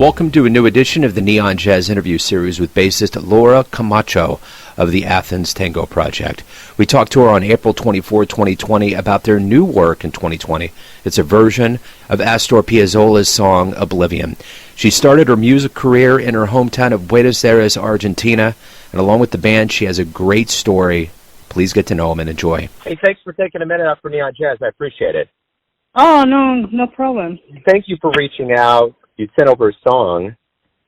Welcome to a new edition of the Neon Jazz interview series with bassist Laura Comacho of the Athens Tango Project. We talked to her on April 24, 2020 about their new work in 2020. It's a version of Astor Piazzolla's song Oblivion. She started her music career in her hometown of Buenos Aires, Argentina, and along with the band, she has a great story. Please get to know him and enjoy. Hey, thanks for taking a minute out for Neon Jazz. I appreciate it. Oh, no problem. Thank you for reaching out. You sent over a song,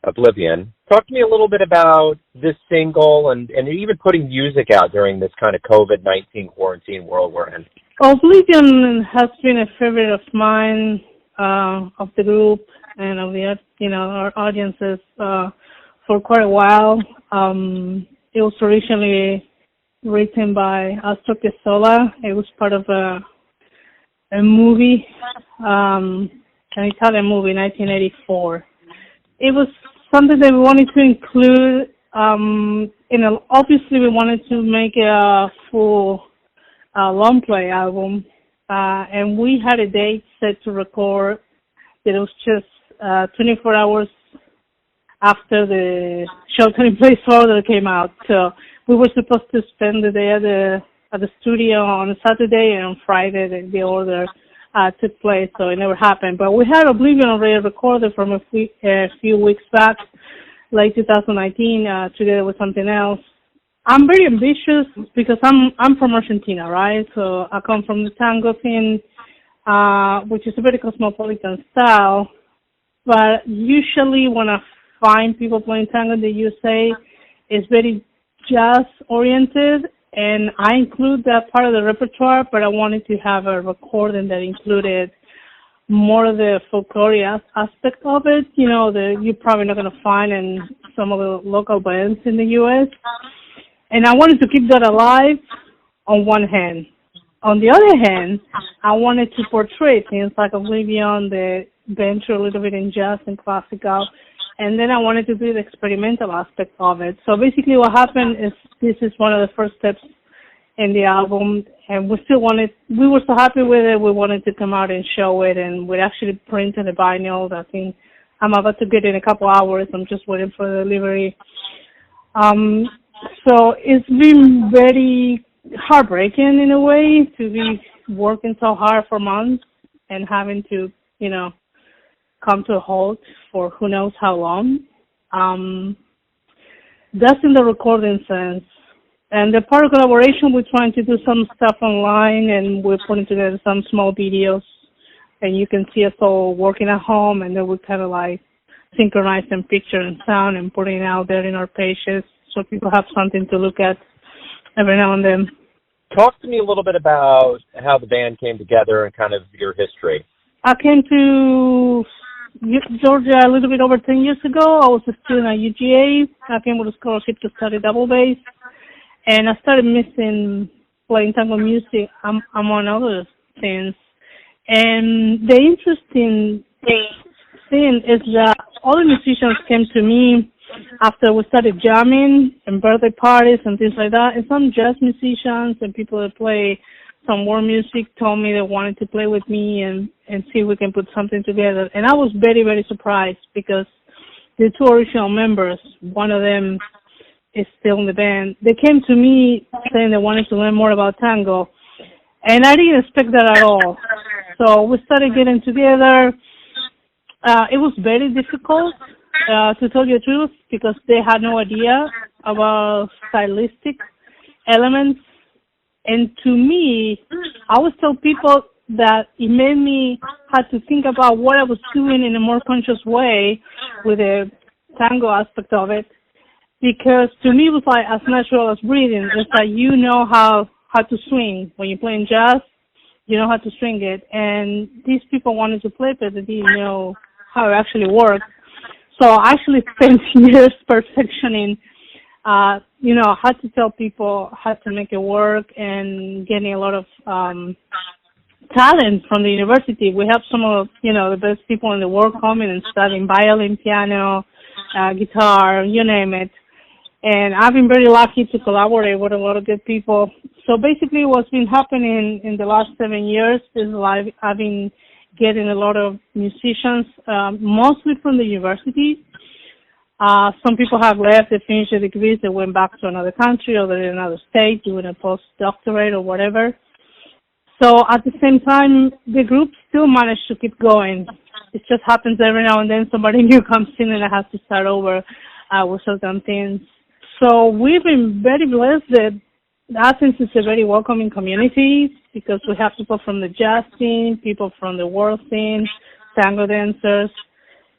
Oblivion. Talk to me a little bit about this single and even putting music out during this kind of COVID-19 quarantine world we're in. Oblivion has been a favorite of mine, of the group, and of the our audiences for quite a while. It was originally written by Astor Piazzolla. It was part of a movie. An Italian movie, 1984. It was something that we wanted to include. Obviously, we wanted to make a full long play album, and we had a date set to record. That it was just 24 hours after the show Turning Place Order came out. So we were supposed to spend the day at the studio on a Saturday, and on Friday the order took place, so it never happened. But we had Oblivion already recorded from a few weeks back, late 2019, together with something else. I'm very ambitious because I'm from Argentina, right? So I come from the tango scene, which is a very cosmopolitan style. But usually when I find people playing tango in the USA, it's very jazz-oriented. And I include that part of the repertoire, but I wanted to have a recording that included more of the folklore aspect of it, that you're probably not going to find in some of the local bands in the U.S. And I wanted to keep that alive on one hand. On the other hand, I wanted to portray things like Oblivion, the venture a little bit in jazz and classical, and then I wanted to do the experimental aspect of it. So basically what happened is this is one of the first steps in the album, and we were so happy with it, we wanted to come out and show it, and we actually printed a vinyl. I think I'm about to get it in a couple hours. I'm just waiting for the delivery. So it's been very heartbreaking in a way to be working so hard for months and having to, come to a halt for who knows how long. That's in the recording sense. And the part of collaboration, we're trying to do some stuff online, and we're putting together some small videos, and you can see us all working at home, and then we're kind of like synchronizing picture and sound and putting it out there in our pages so people have something to look at every now and then. Talk to me a little bit about how the band came together and kind of your history. I came to Georgia a little bit over 10 years ago. I was a student at UGA. I came with a scholarship to study double bass, and I started missing playing tango music, among other things. And the interesting thing is that all the musicians came to me after we started jamming and birthday parties and things like that. And some jazz musicians and people that play some world music told me they wanted to play with me and see if we can put something together. And I was very, very surprised because the two original members, one of them is still in the band. They came to me saying they wanted to learn more about tango, and I didn't expect that at all. So we started getting together. It was very difficult, to tell you the truth, because they had no idea about stylistic elements. And to me, I always tell people that it made me have to think about what I was doing in a more conscious way with the tango aspect of it. Because to me, it was like as natural as breathing. It's like you know how to swing. When you're playing jazz, you know how to swing it. And these people wanted to play, but they didn't know how it actually worked. So I actually spent years perfectioning how to tell people how to make it work and getting a lot of talent from the university. We have some of, the best people in the world coming and studying violin, piano, guitar, you name it. And I've been very lucky to collaborate with a lot of good people. So basically what's been happening in the last 7 years is like I've been getting a lot of musicians, mostly from the university. Some people have left, they finished their degrees, they went back to another country or they're in another state doing a postdoctorate or whatever. So at the same time, the group still managed to keep going. It just happens every now and then somebody new comes in and I have to start over with certain things. So we've been very blessed that Athens is a very welcoming community because we have people from the jazz scene, people from the world scene, tango dancers,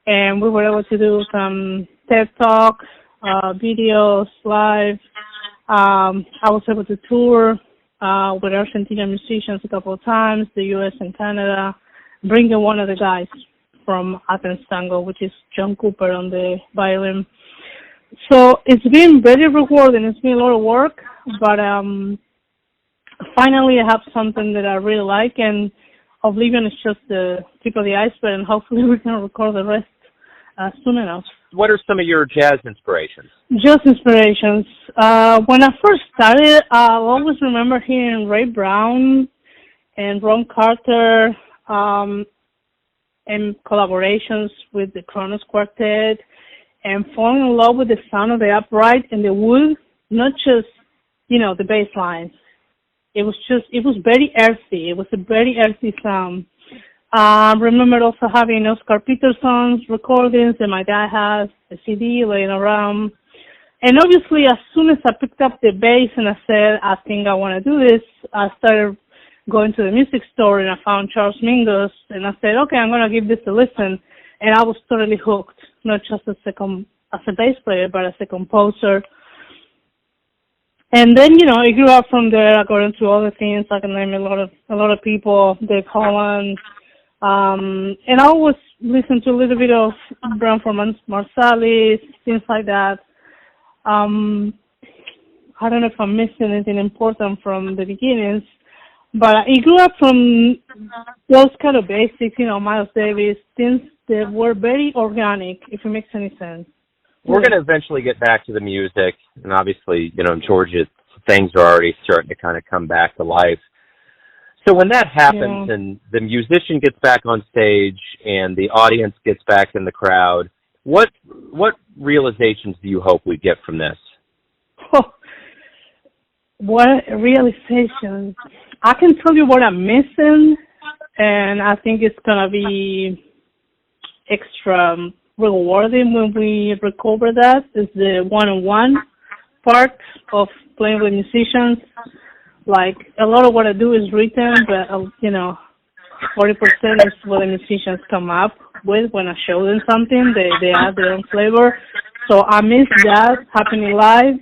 and we were able to do some TED Talk, videos, live. I was able to tour with Argentina musicians a couple of times, the U.S. and Canada, bringing one of the guys from Athens Tango, which is John Cooper on the violin. So it's been very rewarding. It's been a lot of work, but finally I have something that I really like, and Oblivion is just the tip of the iceberg, and hopefully we can record the rest soon enough. What are some of your jazz inspirations? Jazz inspirations. When I first started, I always remember hearing Ray Brown and Ron Carter and collaborations with the Kronos Quartet, and falling in love with the sound of the upright and the wood, not just, the bass lines. It was very earthy. It was a very earthy sound. I remember also having Oscar Peterson's recordings that my dad has, a CD laying around. And obviously, as soon as I picked up the bass and I said, I think I want to do this, I started going to the music store and I found Charles Mingus and I said, okay, I'm going to give this a listen. And I was totally hooked, not just as a bass player, but as a composer. And then, I grew up from there. I got into other things. I can name a lot of people, Dave Holland. And I always listen to a little bit of Branford Marsalis, things like that. I don't know if I'm missing anything important from the beginnings, but I grew up from those kind of basics, Miles Davis, things that were very organic, if it makes any sense. We're going to eventually get back to the music, and obviously, in Georgia, things are already starting to kind of come back to life. So when that happens and the musician gets back on stage and the audience gets back in the crowd, what realizations do you hope we get from this? Oh, what realization? I can tell you what I'm missing, and I think it's going to be extra rewarding when we recover that, is the one-on-one part of playing with musicians. Like, a lot of what I do is written, but, 40% is what the musicians come up with when I show them something. They add their own flavor. So I miss that happening live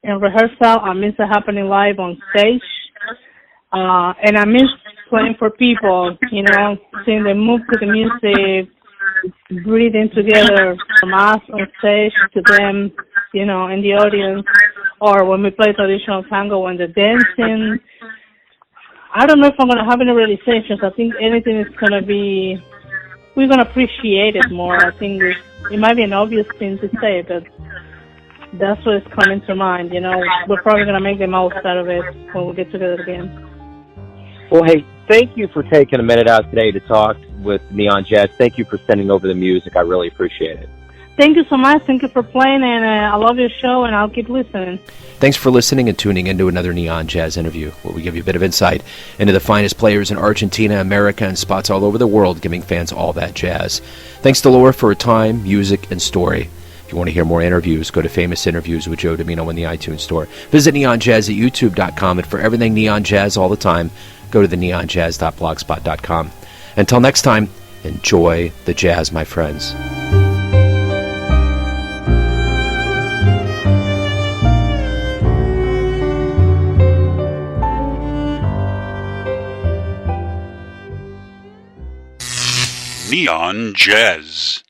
in rehearsal. I miss it happening live on stage. And I miss playing for people, seeing them move to the music, breathing together from us on stage to them, in the audience, or when we play traditional tango when they're dancing. I don't know if I'm going to have any realizations. I think anything is going to be, we're going to appreciate it more. I think it might be an obvious thing to say, but that's what is coming to mind, We're probably going to make the most out of it when we get together again. Well, hey, thank you for taking a minute out today to talk with Neon Jazz. Thank you for sending over the music. I really appreciate it. Thank you so much. Thank you for playing, and I love your show, and I'll keep listening. Thanks for listening and tuning into another Neon Jazz interview, where we give you a bit of insight into the finest players in Argentina, America, and spots all over the world, giving fans all that jazz. Thanks to Laura for her time, music, and story. If you want to hear more interviews, go to Famous Interviews with Joe Domino in the iTunes Store. Visit neonjazz at youtube.com, and for everything Neon Jazz all the time, go to the neonjazz.blogspot.com. Until next time, enjoy the jazz, my friends. Neon Jazz.